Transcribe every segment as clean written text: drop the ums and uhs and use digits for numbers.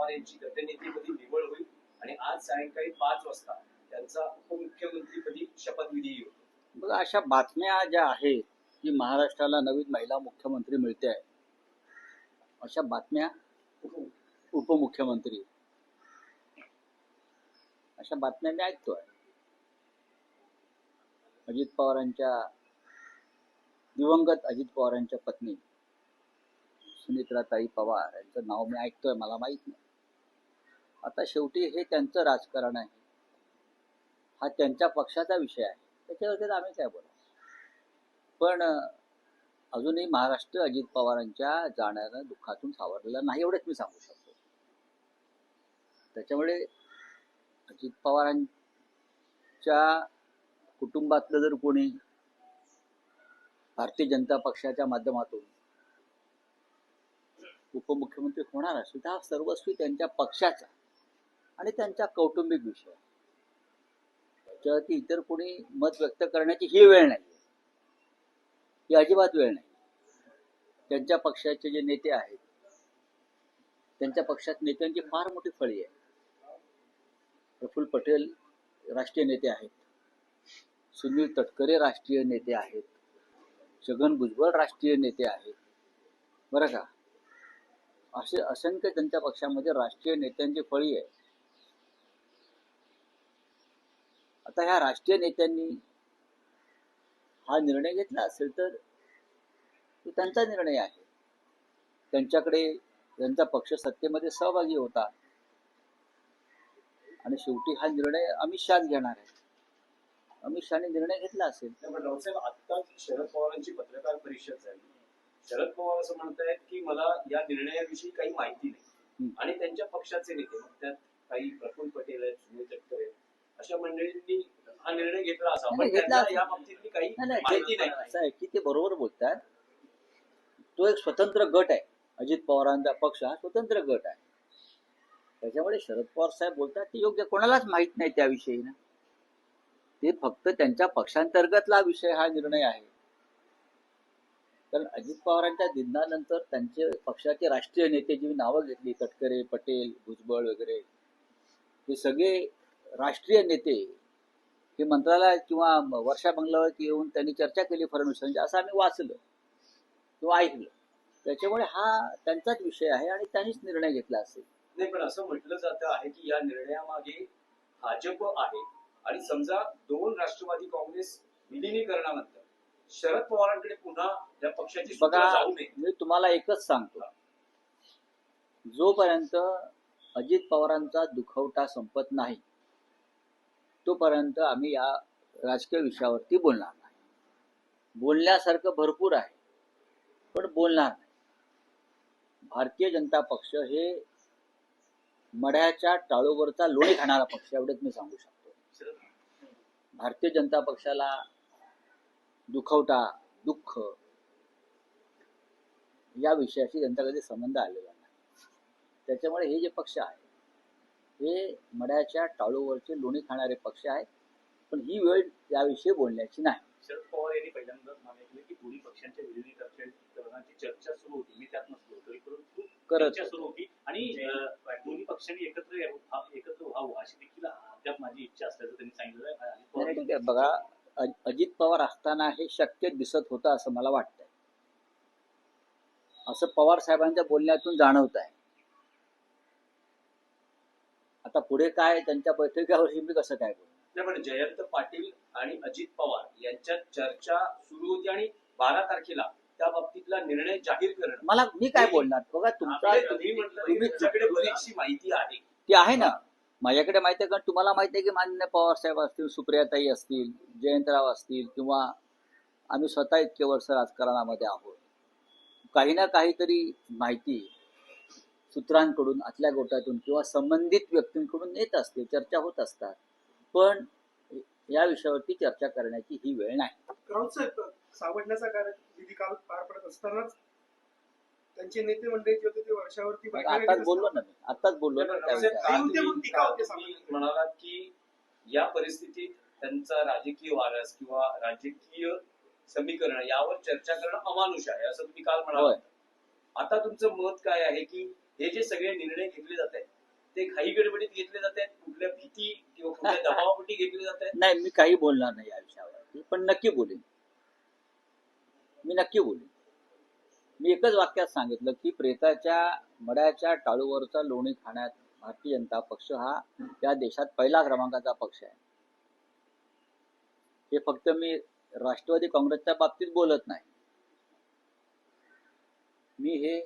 पवार यांची गटनेतेपदी निवड होईल आणि आज सायंकाळी 5 वाजता त्यांचा उपमुख्यमंत्रीपदी शपथविधी होतो. बघा, अशा बातम्या ज्या आहेत की महाराष्ट्राला नवीन महिला मुख्यमंत्री मिळते आहे, अशा बातम्या उपमुख्यमंत्री, अशा बातम्या मी ऐकतोय. अजित पवारांच्या, दिवंगत अजित पवारांच्या पत्नी सुनित्राताई पवार यांचं नाव मी ऐकतोय, मला माहित नाही. आता शेवटी हे त्यांचं राजकारण आहे, हा त्यांच्या पक्षाचा विषय आहे, त्याच्यावरती आम्ही काय बोलू. पण अजूनही महाराष्ट्र अजित पवारांच्या जाण्यानं दुःखातून सावरलेला नाही, एवढंच मी सांगू शकतो. त्याच्यामुळे अजित पवारांच्या कुटुंबातलं जर कोणी भारतीय जनता पक्षाच्या माध्यमातून उपमुख्यमंत्री होणार असेल तर हा सर्वस्वी त्यांच्या पक्षाचा आणि त्यांच्या कौटुंबिक विषय. त्याच्यावरती इतर कोणी मत व्यक्त करण्याची ही वेळ नाही, ही अजिबात वेळ नाही. त्यांच्या पक्षाचे जे नेते आहेत, त्यांच्या पक्षात नेत्यांची फार मोठी फळी आहे. प्रफुल्ल पटेल राष्ट्रीय नेते आहेत, सुनील तटकरे राष्ट्रीय नेते आहेत, छगन भुजबळ राष्ट्रीय नेते आहेत, बरं का. असे असंख्य त्यांच्या पक्षामध्ये राष्ट्रीय नेत्यांची फळी आहे. आता ह्या राष्ट्रीय नेत्यांनी हा निर्णय घेतला असेल तर तो त्यांचा निर्णय आहे. त्यांच्याकडे त्यांचा पक्ष सत्तेमध्ये सहभागी होता आणि शेवटी हा निर्णय अमित शहा घेणार आहे. अमित शहाने निर्णय घेतला असेल. पण रावसाहेब, आता शरद पवारांची पत्रकार परिषद झाली. शरद पवार असं म्हणतायत की मला या निर्णयाविषयी काही माहिती नाही, आणि त्यांच्या पक्षाचे नेते, त्यात काही प्रफुल्ल पटेल आहेत, सुनील तटकरे आहेत, अशा मंडळींनी हा निर्णय घेतला असा, पण त्यांना या बाबतीतली काही माहिती नाही. असं आहे की ते बरोबर बोलतात. तो एक स्वतंत्र गट आहे. अजित पवारांचा पक्ष हा स्वतंत्र गट आहे. त्याच्यामुळे शरद पवार साहेब बोलतात ते योग्य, कोणालाच माहित नाही त्याविषयी ना. ते फक्त त्यांच्या पक्षांतर्गतला विषय हा निर्णय आहे. कारण अजित पवारांच्या निधनानंतर त्यांचे पक्षाचे राष्ट्रीय नेते जी नावं घेतली, तटकरे, पटेल, भुजबळ वगैरे, हे सगळे राष्ट्रीय नेते हे मंत्रालयात किंवा वर्षा बंगल्यावर येऊन त्यांनी चर्चा केली फडणवीसांची, असं आम्ही वाचलं किंवा ऐकलं. त्याच्यामुळे हा त्यांचाच विषय आहे आणि त्यांनीच निर्णय घेतला असेल. नाही, पण असं म्हटलं जातं आहे की या निर्णयामागे भाजप आहे, आणि समजा 2 राष्ट्रवादी काँग्रेस विलिनीकरणानंतर शरद पवारांकडे पुन्हा त्या पक्षाची सूत्र जाऊ नये. मी तुम्हाला एकच सांगतो, जोपर्यंत अजित पवारांचा दुखवटा संपत नाही तोपर्यंत आम्ही या राजकीय विषयावरती बोलणार नाही. बोलण्यासारखं भरपूर आहे, पण बोलणार नाही. भारतीय जनता पक्ष हे मढ्याच्या टाळूवरचा लोणी खाणारा पक्ष, एवढंच मी सांगू शकतो. भारतीय जनता पक्षाला दुखवटा, दुःख या विषयाशी त्यांचा कधी संबंध आलेला नाही. त्याच्यामुळे हे जे पक्ष आहे हे मढ्याच्या टाळूवरचे लोणी खाणारे पक्ष आहेत, पण ही वेळ याविषयी बोलण्याची नाही. शरद पवार यांनी पहिल्यांदाच मागितले की दोन्ही पक्षांच्या विलिनीकरणाची चर्चा सुरू होती. मी त्यात नसलो तरी चर्चा सुरू होती आणि दोन्ही पक्षांनी एकत्र व्हावं अशी देखील अद्याप माझी इच्छा असल्याचं त्यांनी सांगितलं. बघा, अजित पवार असताना हे शक्य दिसत होतं असं मला वाटतंय, असं पवार साहेबांच्या बोलण्यातून जाणवत आहे. आता पुढे काय त्यांच्या बैठकीवर मी कसं काय बोलू. नाही, पण जयंत पाटील आणि अजित पवार यांच्यात चर्चा सुरू होती आणि 12 तारखेला त्या बाबतीतला निर्णय जाहीर करणं. मी काय बोलणार. बघा, तुमच्याकडे बरीचशी माहिती आहे. ती आहे ना, माझ्याकडे माहिती आहे. कारण तुम्हाला माहिती आहे की माननीय पवार साहेब असतील, सुप्रियाताई असतील, जयंतराव असतील, किंवा आम्ही स्वतः इतके वर्ष राजकारणामध्ये आहोत, काही ना काहीतरी माहिती सूत्रांकडून, आतल्या गोटातून किंवा संबंधित व्यक्तींकडून येत असते, चर्चा होत असतात. पण या विषयावरती चर्चा करण्याची ही वेळ नाही. सावडण्याचा कार्यविधी काल पार पडत असतानाच त्यांचे नेते मंडळी जे होते ते वर्षावरती आताच बोललो ना, म्हणालात की या परिस्थितीत त्यांचा राजकीय वारस किंवा राजकीय समीकरण यावर चर्चा करणं अमानुष आहे, असं तुम्ही काल म्हणालात. आता तुमचं मत काय आहे की हे जे सगळे निर्णय घेतले जात आहेत घाई गडबडीत घेतले जात आहेत, कुठल्या भीती किंवा कुठल्या दबावापोटी घेतले जात आहेत? नाही, मी काही बोलणार नाही या विषयावर, पण नक्की बोलेन. मी नक्की बोलेन. मी एकच वाक्यात सांगितलं की प्रेताच्या मड्याच्या टाळूवरचा लोणी खाण्यात भारतीय जनता पक्ष हा या देशात पहिला क्रमांकाचा पक्ष आहे. हे फक्त मी राष्ट्रवादी काँग्रेसच्या बाबतीत बोलत नाही. मी हे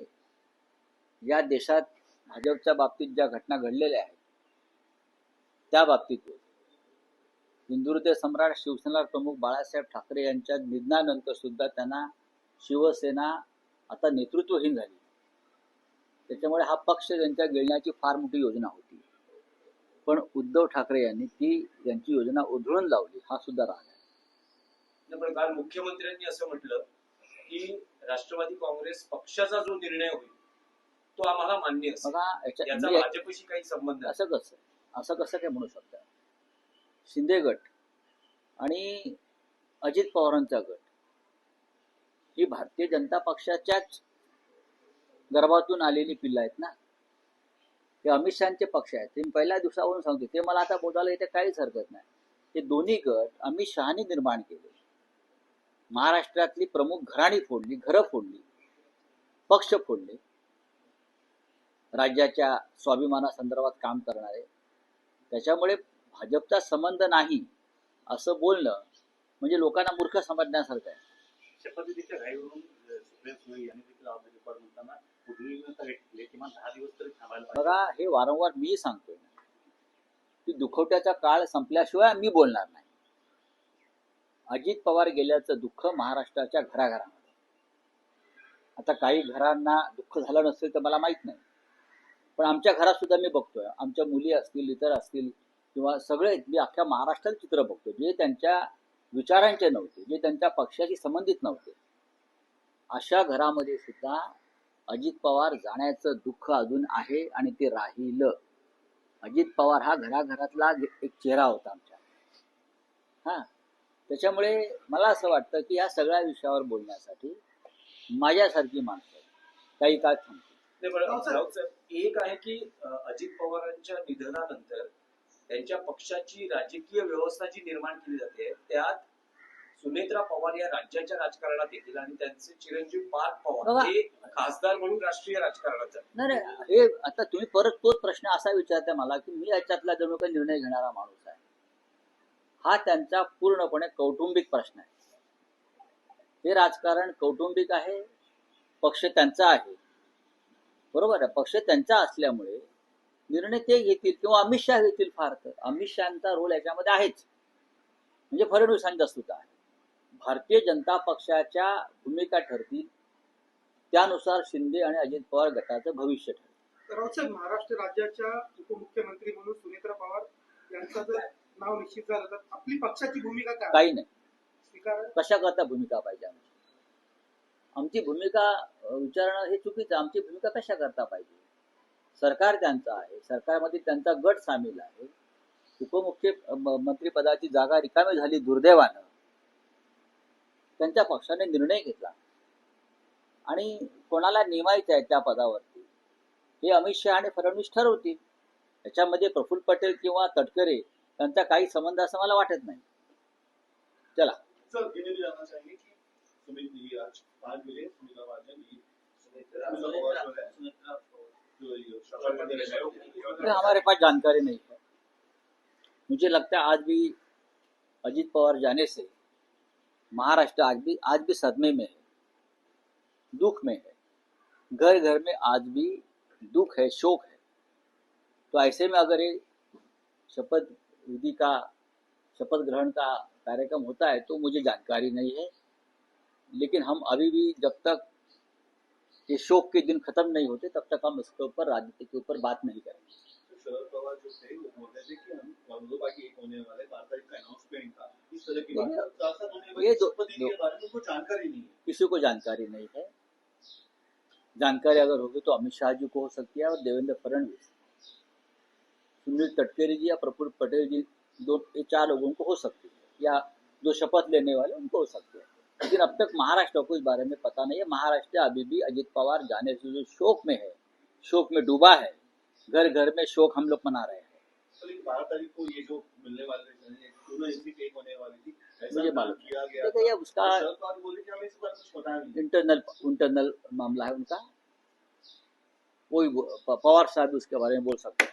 या देशात भाजपच्या बाबतीत ज्या घटना घडलेल्या आहेत त्या बाबतीत बोलतो. हिंदुहृदय सम्राट शिवसेना प्रमुख बाळासाहेब ठाकरे यांच्या निधनानंतर सुद्धा त्यांना शिवसेना आता नेतृत्वहीन झाली. त्याच्यामुळे हा पक्ष त्यांच्या गिळण्याची फार मोठी योजना होती, पण उद्धव ठाकरे यांनी यांची योजना उधळून लावली. हा सुद्धा राग आहे. पण काल मुख्यमंत्र्यांनी असं म्हटलं की राष्ट्रवादी काँग्रेस पक्षाचा जो निर्णय होईल तो आम्हाला मान्य असेल, बघा याचा भाजपशी काही संबंध नाही. असं कसं काय म्हणू शकता? शिंदे गट आणि अजित पवारांचा गट ही भारतीय जनता पक्षाच्याच गर्भातून आलेली पिल्लं आहेत ना. ते अमित शहाचे पक्ष आहेत. ते मी पहिल्या दिवसावरून सांगतो, ते मला आता बोलायला इथे काहीच हरकत नाही. हे दोन्ही गट अमित शहानी निर्माण केले. महाराष्ट्रातली प्रमुख घराणी फोडली, घरं फोडली, पक्ष फोडले, राज्याच्या स्वाभिमानासंदर्भात काम करणारे. त्याच्यामुळे भाजपचा संबंध नाही असं बोलणं म्हणजे लोकांना मूर्ख समजण्यासारखं आहे. शपथविधीच्या घाईवरून सुप्रिया सुळे यांनी देखील ऑफ द रेकॉर्ड म्हणताना उद्विग्नता व्यक्त केली, किमान 10 दिवस तरी थांबायला पाहिजे. बघा, हे वारंवार मी सांगतोय की दुखवट्याचा काळ संपल्याशिवाय मी बोलणार नाही. अजित पवार गेल्याचं दुःख महाराष्ट्राच्या घराघरामध्ये. आता काही घरांना दुःख झालं नसेल तर मला माहित नाही, पण आमच्या घरात सुद्धा मी बघतोय. आमच्या मुली असतील, इतर असतील, किंवा सगळे मी अख्ख्या महाराष्ट्रात चित्र बघतो जे त्यांच्या विचारांचे नव्हते, जे त्यांच्या पक्षाशी संबंधित नव्हते. अशा घरामध्ये सुद्धा अजित पवार जाण्याचं दुःख अजून आहे आणि ते राहिलं. अजित पवार हा घराघरातला एक चेहरा होता आमच्या. त्याच्यामुळे मला असं वाटतं की या सगळ्या विषयावर बोलण्यासाठी माझ्यासारखी माणसं काही काळ थांबते. एक आहे की अजित पवारांच्या निधनानंतर त्यांच्या पक्षाची राजकीय व्यवस्था जी निर्माण केली जाते त्यात सुनेत्रा पवार या राज्याच्या राजकारणात येतील आणि त्यांचे चिरंजीव पार्थ पवार हे खासदार म्हणून राष्ट्रीय राजकारणात जातील. नाही, हे आता तुम्ही परत तोच प्रश्न असा विचारता मला की मी याच्यातला जणू काही निर्णय घेणारा माणूस आहे. हा त्यांचा पूर्णपणे कौटुंबिक प्रश्न आहे. हे राजकारण कौटुंबिक आहे, पक्ष त्यांचा आहे, बरोबर आहे. पक्ष त्यांचा असल्यामुळे निर्णय ते घेतील किंवा अमित शहा घेतील. फार तर अमित शहाचा रोल याच्यामध्ये आहेच, म्हणजे फडणवीसांचा सुद्धा आहे. भारतीय जनता पक्षाच्या भूमिका ठरतील, त्यानुसार शिंदे आणि अजित पवार गटाचं भविष्य ठरेल. रावसाहेब, महाराष्ट्र राज्याच्या उपमुख्यमंत्री म्हणून सुनेत्रा पवार यांचं जर नाव निश्चित झालं तर आपली पक्षाची भूमिका काय? काही नाही. स्वीकार कशा करता भूमिका पाहिजे आमची भूमिका विचारणं हे चुकीचं. आमची भूमिका कशा करता पाहिजे? सरकार त्यांचं आहे, सरकारमध्ये त्यांचा गट सामील आहे. उपमुख्यमंत्री पदाची जागा रिकामी झाली दुर्दैवानं. त्यांच्या पक्षाने निर्णय घेतला आणि कोणाला नेमायचं आहे त्या पदावरती हे अमित शहा आणि फडणवीस ठरवतील. त्याच्यामध्ये प्रफुल्ल पटेल किंवा तटकरे त्यांचा काही संबंध असं मला वाटत नाही. चला सर, ये भी जानना चाहेंगे कि सुमित जी आज मिले सुनीता महाजन हमारे पास जानकारी नहीं है. मुझे लगता है आज भी अजित पवार जाने से महाराष्ट्र आज भी सदमे में है, दुख में है. घर घर में आज भी दुख है, शोक है. तो ऐसे में अगर ये शपथ ग्रहण का कार्यक्रम होता है तो मुझे जानकारी नहीं है. लेकिन हम अभी भी जब तक ये शोक के दिन खत्म नहीं होते तब तक हम इसके ऊपर, राजनीति के ऊपर बात नहीं करेंगे. शरद पवार जो थे वो बोल रहे थे कि हम दोनों पार्टी एक होने वाले 12 तारीख का अनाउंसमेंट था, इस तरह की बात. ये के बारे में कोई जानकारी नहीं है, किसी को जानकारी नहीं है. जानकारी अगर होगी तो अमित शाह जी को हो सकती है और देवेंद्र फडणवीस, सुनील तटकरे जी या प्रफुल्ल पटेल जी, ये 4 लोगों को हो सकती है, या जो शपथ लेने वाले उनको हो सकती है. लेकिन अब तक महाराष्ट्र को इस बारे में पता नहीं है. महाराष्ट्र अभी भी अजित पवार जाने से जो शोक में है, शोक में डूबा है. घर घर में शोक हम लोग मना रहे हैं। तो लेकिन 12 तारीख को ये जो मिलने वाले थे, दोनों एंट्री टेक होने वाली थी, ऐसा मुझे प्लान मालूम किया गया देखिए ये था। उसका तो शरद पवार बोले कि हमें इस बार कुछ पता नहीं। इंटरनल मामला है उनका, कोई पवार साहब उसके बारे में बोल सकते हैं।